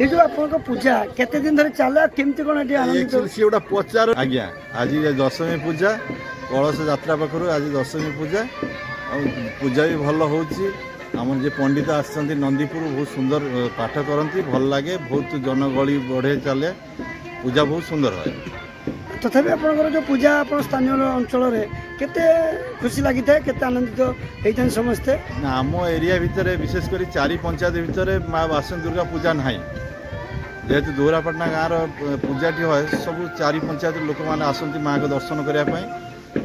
ये जो आपन पूजा केते दिन धरे चले केमती कोन एटी आनंद सी गोटा पचार आज्ञा आज दशमी पूजा कलश यात्रा पाखर आज दशमी पूजा पूजा भी भल हो जे पंडित आसती नंदीपुर बहुत सुंदर पाठ करती भल लगे बहुत जनगहली बढ़े चले पूजा बहुत सुंदर है। तथापि आपनकर जो पूजा आपन स्थानीय अंचल रे केते खुशी लगी था केते आनंदित होइतन समस्ते ना आम एरिया भितर विशेष कर 4 पंचायत भितर माँ वासंती दुर्गा पूजा ना जेहेतु दोहरापाटना गाँव पूजाटी है सब 4 पंचायत लोक मैंने आसती माँ को दर्शन करने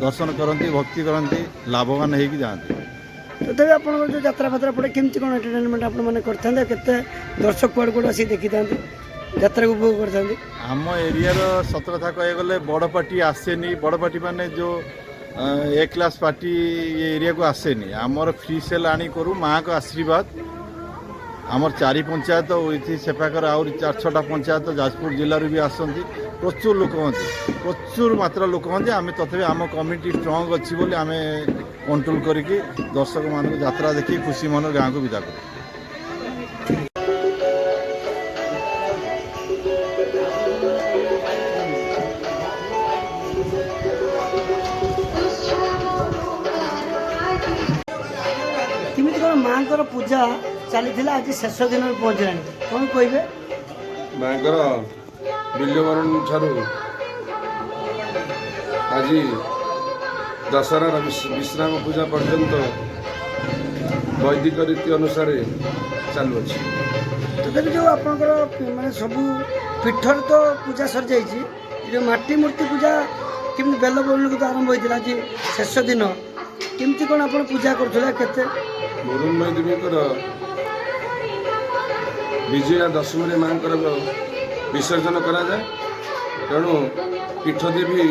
दर्शन करती भक्ति करती लाभवान होगी जाती। तथापि आपनकर जो यात्रा फात्रा पड़े केमती कोन एंटरटेनमेंट आपण माने करथांदे केते दर्शक कुआड कुआड आसी देखि थांदे यात्रा को उपभोग करथांदे। आम एरियार सत कथा कह गले बड़ पार्टी आसेनी बड़ पार्टी माने जो ए क्लास पार्टी ये एरिया को आसेनी आमर फ्री सेल आनी करू माँ को आशीर्वाद आमर 4 पंचायत ये सेपाकर आउरी 4-6टा पंचायत जाजपुर जिलूर भी आसती प्रचुर लोक हमें प्रचुर मात्रा लोक हमें आम तथापि आम कम्युनिटी स्ट्रंग अच्छी बोली आम कंट्रोल करके दर्शक मान यात्रा देखी खुशी मन गाँव को विदा कर। केमिति कोन मांकर पूजा चली आज शेष दिन में पहुँचला कौन कहे मांकर बिल्यवरण ठारू आज दशहरा विश्राम पूजा पर्यंत वैदिक रीति अनुसार चालू अच्छी। तथापि जो आपंकर माने सब पीठर तो पूजा सर जाइए जो माटी मूर्ति पूजा केमती बेल बरणी को तो आरंभ होता आज शेष दिन केमती कौन आप पूजा करुले केते मुरुन्मयी देवीकर विजया दशमी माँ विसर्जन करा जाए तेणु पीठदेवी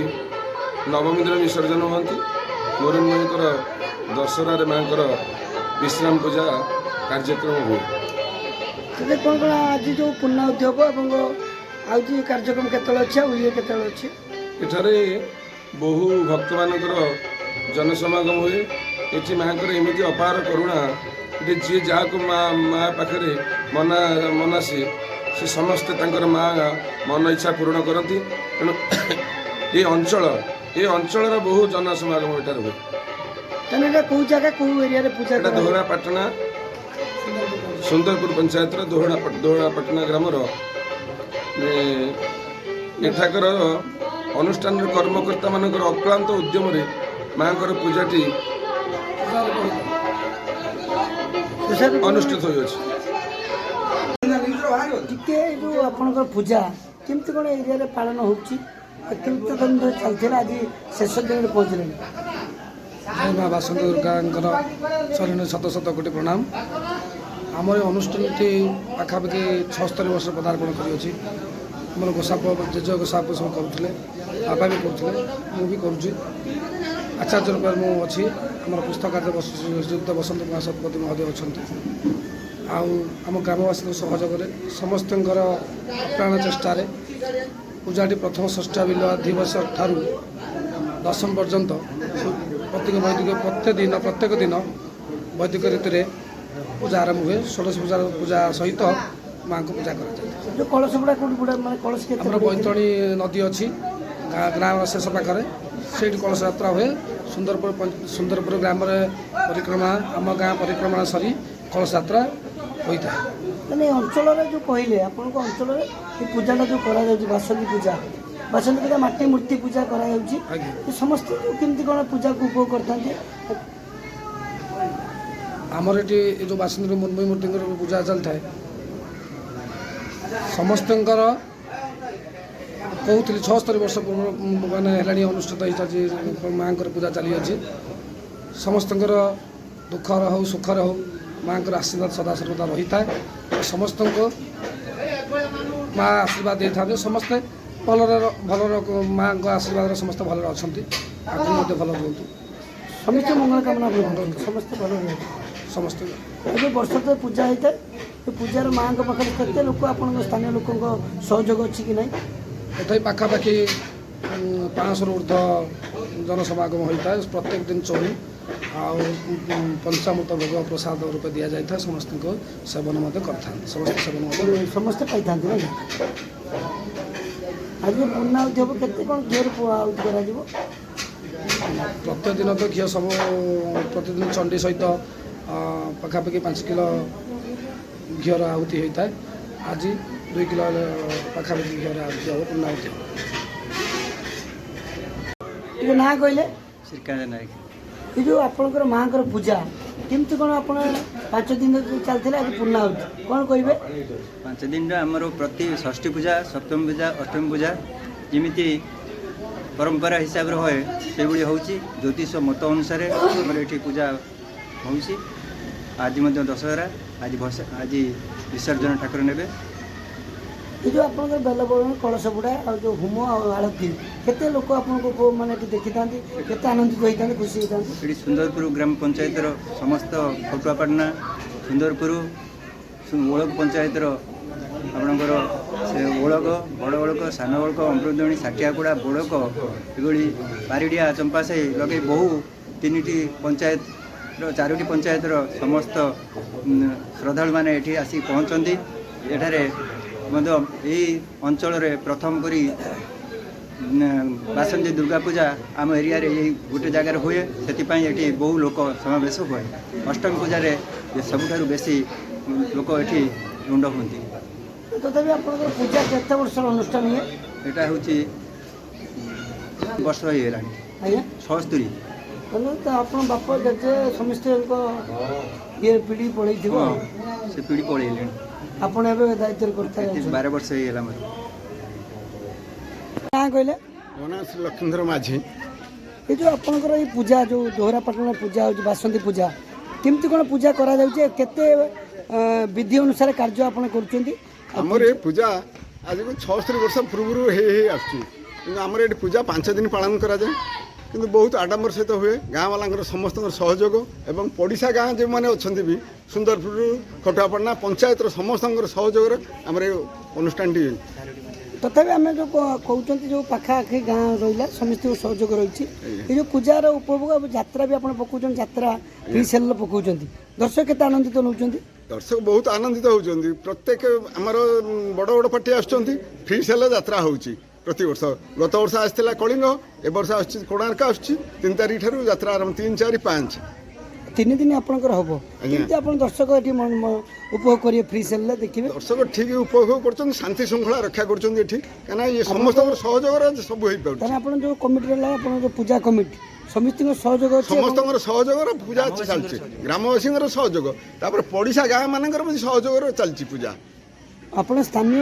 नवमी दिन विसर्जन होती मुरुन्मयीकर दशहरा माँ विश्राम पूजा कार्यक्रम हुए। तथे कौन कौन आज जो पुण्याहुति हम आज कार्यक्रम केतल अच्छे ये केतल अच्छे एठारे बहु भक्त मानकर जनसमागम हुए ये माँ एमती अपार करुणा ये जी जहाँ को माँ पाखे मना मनासी से समस्ते तंकर माँ मन इच्छा पूर्ण करती तेणु ये अंचल बहु जनसमागम एठार हुए। कौ जगह कौ एरिया पूजा दोहरापाटना सुंदरपुर पंचायत दोहरापाटना ग्रामर एठाकर अनुष्ठान कर्मकर्ता मानकर अक्लांत उद्यम माँ पूजाटी अनुष्ठित हो आपनकर पूजा केमती कौन एरिया पालन होती चलते आज शेष दिन में पहुँचले जय माँ वासंती दुर्गा शरण शत शत कोटि प्रणाम। आम अनुष्ठान पाखापाखि 76 वर्ष पदार्पण कर गोसाप जेज गोसाप सब करुले बाबा भी करुले मुझे करुच्ची आचार्य रूप में अच्छी आम पुस्तकालय श्रीयुक्त बसंत कुमार शतपथी महोदय अच्छा आम ग्रामवासी सहयोग समस्त अप्राण चेष्टार पूजाटी प्रथम षष्ठा बिल दिवस ठारू दशम पर्यंत प्रत्येक वैदिक प्रत्येक दिन वैदिक रीति पूजा आरंभ हुए। षोडश पूजा सहित माँ को पूजा कर जो कलश गुड़ा कौट माने कलश के बैतणी नदी अच्छी ग्राम शेष पाखे से कलश यात्रा हुए सुंदरपुर ग्राम परिक्रमा आम गाँ परिक्रमा सरी कलश यात्रा होता है। मैंने अंचल जो कहले आपण अंचल पूजाटा जो करा वासंती पूजा माटी मूर्ति पूजा करा समस्त केमती कौन पूजा को उपभोग करते आमर ये जो वासंती मुर्मयी मूर्ति पूजा चलता है समस्त कहते 76 वर्ष मैंने अनुष्ठित होता माँ पूजा चली अच्छी समस्त दुखर हो सुखर हो माँ आशीर्वाद सदा सर्वदा रही है समस्त माँ आशीर्वाद दे था समस्ते भल माँ आशीर्वाद समस्त भल अच्छा आगे भल रुहतु समस्त मंगल कामना समस्त भल समस्त जो वर्ष तो पूजा होता है पूजार माँ पाखे केते लोक आप स्थानीय लोक सहयोग अच्छी कि ना तथा पाखापाखि 500 ऊर्ध्व जनसमागम होता है प्रत्येक दिन चोरी ଆଉ ପଞ୍ଚାମୃତ ଭୋଗ ପ୍ରସାଦ ରୂପେ ଦିଆଯାଇଥାଏ ସମସ୍ତଙ୍କୁ ସେବନ ମଧ୍ୟ କରିଥାନ୍ତି ସମସ୍ତେ ସେବନ ମଧ୍ୟ ସମସ୍ତେ ପାଇଥାନ୍ତି ନା ଆଜି ପୂର୍ଣ୍ଣାହୁତି ହେବ କେତେ କ'ଣ ଘିଅରେ ଆହୁତି କରାଯିବ? ପ୍ରତ୍ୟେକ ଦିନ ତ ଘିଅ ସବୁ ପ୍ରତିଦିନ ଚଣ୍ଡୀ ସହିତ ପାଖାପାଖି 5 କିଲୋ ଘିଅର ଆହୁତି ହୋଇଥାଏ। ଆଜି 2 କିଲୋ ପାଖାପାଖି ଘିଅର ଆହୁତି ହେବ ପୂର୍ଣ୍ଣାହୁତି ହେବ। ଟିକେ ନାଁ କହିଲେ? ଶ୍ରୀକାନ୍ତ ନାୟକ। ଏ ଯେଉଁ ଆପଣଙ୍କର ମାଆଙ୍କର ପୂଜା କେମିତି କ'ଣ ଆପଣ 5 ଦିନ ଚାଲିଥିଲା ଆଜି ପୂର୍ଣ୍ଣାହୁତି କ'ଣ କହିବେ? 5 ଦିନର ଆମର ପ୍ରତି ଷଷ୍ଠୀ ପୂଜା, ସପ୍ତମୀ ପୂଜା, ଅଷ୍ଟମୀ ପୂଜା ଯେମିତି ପରମ୍ପରା ହିସାବରେ ହୁଏ ସେଭଳି ହେଉଛି। ଜ୍ୟୋତିଷ ମତ ଅନୁସାରେ ଆମର ଏଠି ପୂଜା ହେଉଛି। ଆଜି ମଧ୍ୟ ଦଶହରା, ଆଜି ବିସର୍ଜନ ଠାକୁର ନେବେ। ଏ ଯେଉଁ ଆପଣଙ୍କର ବେଲବରଣ କଳସ ବୁଡ଼ା ଆଉ ଯେଉଁ ହୋମ ଆଉ ଆଳତି କେତେ ଲୋକ ଆପଣଙ୍କୁ ମାନେ ଏଠି ଦେଖିଥାନ୍ତି, କେତେ ଆନନ୍ଦିତ ହୋଇଥାନ୍ତି, ଖୁସି ହୋଇଥାନ୍ତି? ଏଠି ସୁନ୍ଦରପୁର ଗ୍ରାମ ପଞ୍ଚାୟତର ସମସ୍ତ ଫଟୁଆପାଟଣା, ସୁନ୍ଦରପୁର ଓଳକ ପଞ୍ଚାୟତର ଆପଣଙ୍କର ସେ ଓଳକ, ବଡ଼ ଓଳକ, ସାନ ଓଳକ, ଅମୃତଣୀ, ଷାଠିଆକୁଡ଼ା, ବୋଳକ ଏଭଳି ପାରିଡ଼ିଆ, ଚମ୍ପାସାହି ଲଗେଇ ବହୁ 3ଟି ପଞ୍ଚାୟତର 4ଟି ପଞ୍ଚାୟତର ସମସ୍ତ ଶ୍ରଦ୍ଧାଳୁମାନେ ଏଠି ଆସି ପହଞ୍ଚନ୍ତି। ଏଠାରେ ମଧ୍ୟ ଏହି ଅଞ୍ଚଳରେ ପ୍ରଥମ କରି ବାସନ୍ତୀ ଦୁର୍ଗା ପୂଜା ଆମ ଏରିଆରେ ଏଇ ଗୋଟେ ଜାଗାରେ ହୁଏ, ସେଥିପାଇଁ ଏଠି ବହୁ ଲୋକ ସମାବେଶ ହୁଏ। ଅଷ୍ଟମୀ ପୂଜାରେ ସବୁଠାରୁ ବେଶୀ ଲୋକ ଏଠି ରୁଣ୍ଡ ହୁଅନ୍ତି। ତଥାପି ଆପଣଙ୍କର ପୂଜା କେତେ ବର୍ଷର ଅନୁଷ୍ଠାନ ହୁଏ? ଏଇଟା ହେଉଛି ବର୍ଷ ହେଇଗଲାଣି, ଆଜ୍ଞା 76। ତାହେଲେ ତ ଆପଣ ବାପ ଜେଜେ ସମସ୍ତଙ୍କ ପିଢ଼ି ପଳେଇଥିବ, ସେ ପିଢ଼ି ପଳେଇଲେଣି। ଆପଣ ଏବେ ଦାୟିତ୍ୱରେ କରିଥାଏ। 12 ବର୍ଷ ହେଇଗଲା ମୋର। କାଁ କହିଲେ? ମୋ ନାଁ ଶ୍ରୀ ଲକ୍ଷ୍ମୀଧର ମାଝୀ। ଏ ଯେଉଁ ଆପଣଙ୍କର ଏଇ ପୂଜା ଯେଉଁ ଦୋହରାପାଟଣା ପୂଜା ହେଉଛି ବାସନ୍ତୀ ପୂଜା କେମିତି କ'ଣ ପୂଜା କରାଯାଉଛି, କେତେ ବିଧି ଅନୁସାରେ କାର୍ଯ୍ୟ ଆପଣ କରୁଛନ୍ତି? ଆମର ଏ ପୂଜା ଆଜିକୁ 76 ବର୍ଷ ପୂର୍ବରୁ ହେଇ ହେଇ ଆସୁଛି, କିନ୍ତୁ ଆମର ଏଠି ପୂଜା 5 ଦିନ ପାଳନ କରାଯାଏ। କିନ୍ତୁ ବହୁତ ଆଡ଼ମ୍ବର ସହିତ ହୁଏ। ଗାଁବାଲାଙ୍କର ସମସ୍ତଙ୍କର ସହଯୋଗ ଏବଂ ପଡ଼ିଶା ଗାଁ ଯେଉଁମାନେ ଅଛନ୍ତି ବି ସୁନ୍ଦରପୁର, ଖଟୁଆପାଟଣା ପଞ୍ଚାୟତର ସମସ୍ତଙ୍କର ସହଯୋଗରେ ଆମର ଏ ଅନୁଷ୍ଠାନଟି। ତଥାପି ଆମେ ଯେଉଁ କହୁଛନ୍ତି ଯେଉଁ ପାଖାପାଖି ଗାଁ ରହିଲା ସମସ୍ତଙ୍କ ସହଯୋଗ ରହିଛି। ଏ ଯେଉଁ ପୂଜାର ଉପଭୋଗ ଯାତ୍ରା ବି ଆପଣ ପକାଉଛନ୍ତି, ଯାତ୍ରା ଫ୍ରି ସେଲ୍ରେ ପକାଉଛନ୍ତି, ଦର୍ଶକ କେତେ ଆନନ୍ଦିତ ନେଉଛନ୍ତି? ଦର୍ଶକ ବହୁତ ଆନନ୍ଦିତ ହେଉଛନ୍ତି। ପ୍ରତ୍ୟେକ ଆମର ବଡ଼ ବଡ଼ ପାର୍ଟି ଆସୁଛନ୍ତି, ଫ୍ରି ସେଲ୍ ଯାତ୍ରା ହେଉଛି ପ୍ରତିବର୍ଷ। ଗତ ବର୍ଷ ଆସିଥିଲା କଳିଙ୍ଗ, ଏ ବର୍ଷ ଆସୁଛି କୋଣାର୍କ ଆସୁଛି। 3 ତାରିଖ ଠାରୁ ଯାତ୍ରା ଆରମ୍ଭ, 3, 4, 5 3 ଦିନ ଆପଣଙ୍କର ହେବ। କେମିତି ଆପଣ ଦର୍ଶକ ଏଠି ଉପଭୋଗ କରିବେ ଫ୍ରି ସେଲ୍ରେ ଦେଖିବେ? ଦର୍ଶକ ଠିକ୍ ଉପଭୋଗ କରୁଛନ୍ତି, ଶାନ୍ତି ଶୃଙ୍ଖଳା ରକ୍ଷା କରୁଛନ୍ତି ଏଠି, କାହିଁକିନା ଇଏ ସମସ୍ତଙ୍କର ସହଯୋଗରେ ସବୁ ହେଇପାରୁଛି। ତାହେଲେ ଆପଣ ଯେଉଁ କମିଟି ରହିଲା, ଆପଣଙ୍କ ଯେଉଁ ପୂଜା କମିଟି ସମସ୍ତଙ୍କ ସହଯୋଗ ଅଛି? ସମସ୍ତଙ୍କର ସହଯୋଗରେ ପୂଜା ଚାଲିଛି, ଗ୍ରାମବାସୀଙ୍କର ସହଯୋଗ, ତାପରେ ପଡ଼ିଶା ଗାଁ ମାନଙ୍କର ବି ସହଯୋଗରେ ଚାଲିଛି ପୂଜା। ଆପଣ ସ୍ଥାନୀୟ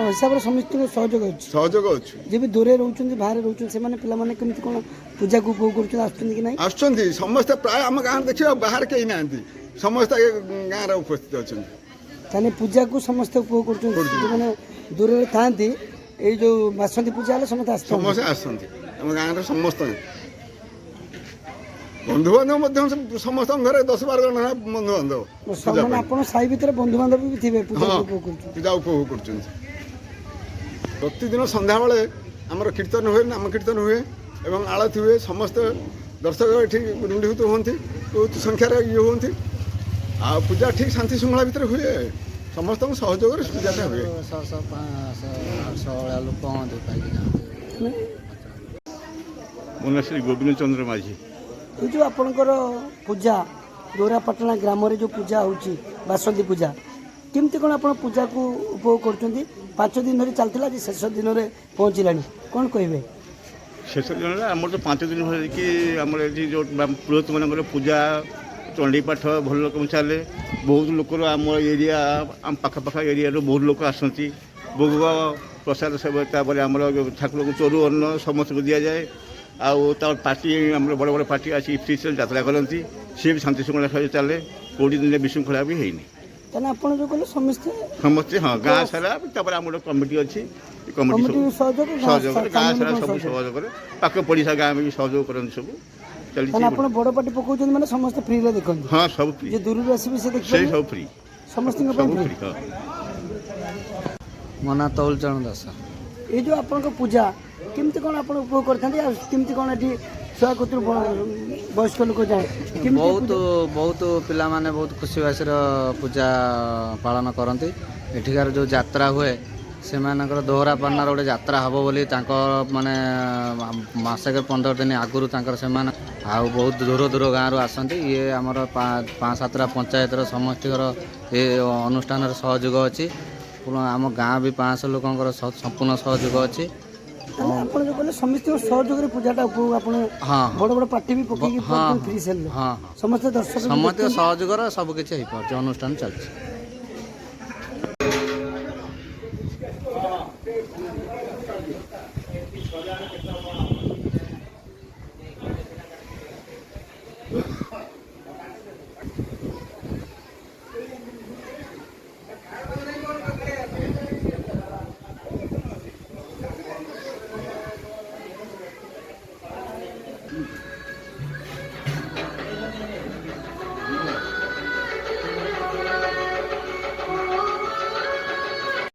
ହିସାବରେ ସମସ୍ତଙ୍କ ସହଯୋଗ ଅଛି? ସହଯୋଗ ଅଛି। ଯିଏ ବି ଦୂରରେ ରହୁଛନ୍ତି, ବାହାରେ ରହୁଛନ୍ତି, ସେମାନେ ପିଲାମାନେ କେମିତି କ'ଣ ପୂଜାକୁ ଉପଭୋଗ କରୁଛନ୍ତି, ଆସୁଛନ୍ତି କି ନାହିଁ? ଆସୁଛନ୍ତି ସମସ୍ତେ, ପ୍ରାୟ ଆମ ଗାଁରେ ଦେଖିବା ବାହାରେ କେହି ନାହାନ୍ତି, ସମସ୍ତେ ଗାଁରେ ଉପସ୍ଥିତ ଅଛନ୍ତି। ତାହେଲେ ପୂଜାକୁ ସମସ୍ତେ ଉପଭୋଗ କରୁଛନ୍ତି, ଯେଉଁମାନେ ଦୂରରେ ଥାଆନ୍ତି। ଏଇ ଯେଉଁ ବାସନ୍ତୀ ପୂଜା ହେଲେ ସମସ୍ତେ ଆସୁଛନ୍ତି? ସମସ୍ତେ ଆସନ୍ତି ଆମ ଗାଁରେ, ସମସ୍ତେ ବନ୍ଧୁବାନ୍ଧବ ମଧ୍ୟ ସମସ୍ତଙ୍କ ଘରେ 10-12 ଜଣ ବନ୍ଧୁବାନ୍ଧବ। ମାନେ ଆପଣ ସାହି ଭିତରେ ବନ୍ଧୁବାନ୍ଧବ ବି ଥିବେ ପୂଜା ହଁ, ଉପଭୋଗ କରୁଛନ୍ତି? ପୂଜା ଉପଭୋଗ କରୁଛନ୍ତି। ପ୍ରତିଦିନ ସନ୍ଧ୍ୟାବେଳେ ଆମର କୀର୍ତ୍ତନ ହୁଏ, ନାମ କୀର୍ତ୍ତନ ହୁଏ ଏବଂ ଆଳତି ହୁଏ। ସମସ୍ତେ ଦର୍ଶକ ଏଠି ରୁଣ୍ଡୀଭୂତ ହୁଅନ୍ତି, ବହୁତ ସଂଖ୍ୟାରେ ଇଏ ହୁଅନ୍ତି। ଆଉ ପୂଜା ଠିକ୍ ଶାନ୍ତି ଶୃଙ୍ଖଳା ଭିତରେ ହୁଏ, ସମସ୍ତଙ୍କ ସହଯୋଗରେ ପୂଜାଟା ହୁଏ। ମୋ ନାଁ ଶ୍ରୀ ଗୋବିନ୍ଦ ଚନ୍ଦ୍ର ମାଝୀ। ଏଇ ଯେଉଁ ଆପଣଙ୍କର ପୂଜା ଦୋହରାପାଟଣା ଗ୍ରାମରେ ଯେଉଁ ପୂଜା ହେଉଛି ବାସନ୍ତୀ ପୂଜା, କେମିତି କ'ଣ ଆପଣ ପୂଜାକୁ ଉପଭୋଗ କରୁଛନ୍ତି? 5 ଦିନ ଧରି ଚାଲିଥିଲା, ଆଜି ଶେଷ ଦିନରେ ପହଞ୍ଚିଲାଣି, କ'ଣ କହିବେ? ଶେଷ ଦିନରେ ଆମର ତ 5 ଦିନ ଧରିକି ଆମର ଏଠି ଯେଉଁ ପୁରୋହିତମାନଙ୍କର ପୂଜା, ଚଣ୍ଡୀପାଠ ଭଲ ରକମ ଚାଲେ। ବହୁତ ଲୋକର ଆମ ଏରିଆ, ଆମ ପାଖାପାଖ ଏରିଆରୁ ବହୁତ ଲୋକ ଆସନ୍ତି। ଭୋଗ ପ୍ରସାଦ ସେବା, ତାପରେ ଆମର ଠାକୁରଙ୍କୁ ଚୋରୁ ଅନ୍ନ ସମସ୍ତଙ୍କୁ ଦିଆଯାଏ। ଆଉ ତାର ପାର୍ଟି, ଆମର ବଡ଼ ବଡ଼ ପାର୍ଟି ଆସି ଫ୍ରି ସେଲ୍ ଯାତ୍ରା କରନ୍ତି, ସିଏ ବି ଶାନ୍ତି ଶୃଙ୍ଖଳା ଚାଲେ। 20 ଦିନରେ ବିଶୃଙ୍ଖଳା ବି ହେଇନି। ତାହେଲେ ଆପଣ ଯେଉଁ କହିଲେ ସମସ୍ତେ ହଁ, ଗାଁ ସାରା, ତାପରେ ଆମର ଗୋଟେ କମିଟି ଅଛି, କମିଟି ସହଯୋଗରେ ଗାଁ ସାରା ସବୁ ସହଯୋଗରେ, ପାଖ ପଡ଼ିଶା ଗାଁ ବି ସହଯୋଗ କରନ୍ତି ସବୁ ଚାଲିଛି। ତାହେଲେ ଆପଣ ବଡ଼ ପାର୍ଟି ପକାଉଛନ୍ତି ମାନେ ସମସ୍ତେ ଫ୍ରିରେ ଦେଖନ୍ତି? ହଁ, ସବୁ ଫ୍ରି, ଯେ ଦୂରରୁ ଆସିବେ ସେ ଦେଖିବେ, ସେଇ ସବୁ ଫ୍ରି, ସମସ୍ତଙ୍କ ପାଇଁ ସବୁ ଫ୍ରି। ଫ୍ରି। ହଁ। ମୋ ନାଁ ତଉଲଚରଣ ଦାସ। ଏଇ ଯେଉଁ ଆପଣଙ୍କ ପୂଜା କେମିତି କ'ଣ ଆପଣ ଉପଭୋଗ କରିଥାନ୍ତି, ଆଉ କେମିତି କ'ଣ ଏଠି ଛୁଆ କତରୁ ବୟସ୍କ ଲୋକ ଯାଏ କେମିତି ବହୁତ ବହୁତ ପିଲାମାନେ ବହୁତ ଖୁସି ବାସିର ପୂଜା ପାଳନ କରନ୍ତି। ଏଠିକାର ଯେଉଁ ଯାତ୍ରା ହୁଏ ସେମାନଙ୍କର ଦୋହରା ପାଟଣାର ଗୋଟେ ଯାତ୍ରା ହେବ ବୋଲି ତାଙ୍କ ମାନେ ମାସକେ 15 ଦିନ ଆଗରୁ ତାଙ୍କର ସେମାନେ ଆଉ ବହୁତ ଦୂର ଦୂର ଗାଁରୁ ଆସନ୍ତି। ଇଏ ଆମର 5-7ଟା ପଞ୍ଚାୟତର ସମସ୍ତଙ୍କର ଏ ଅନୁଷ୍ଠାନରେ ସହଯୋଗ ଅଛି। ଆମ ଗାଁ ବି 500 ଲୋକଙ୍କର ସମ୍ପୂର୍ଣ୍ଣ ସହଯୋଗ ଅଛି। ତାହେଲେ ଆପଣ ଯେଉଁ କହିଲେ ସମସ୍ତଙ୍କ ସହଯୋଗରେ ପୂଜାଟା ଆପଣ ହଁ ବଡ଼ ବଡ଼ ପାର୍ଟି ବି ପକେଇକି ହଁ ଫ୍ରି ସେଲ୍ ହଁ ସମସ୍ତେ ଦର୍ଶକ ବି ସମସ୍ତଙ୍କ ଦେଖୁଛନ୍ତି। ସହଯୋଗର ସବୁ କିଛି ହେଇପାରୁଛି, ଅନୁଷ୍ଠାନ ଚାଲିଛି।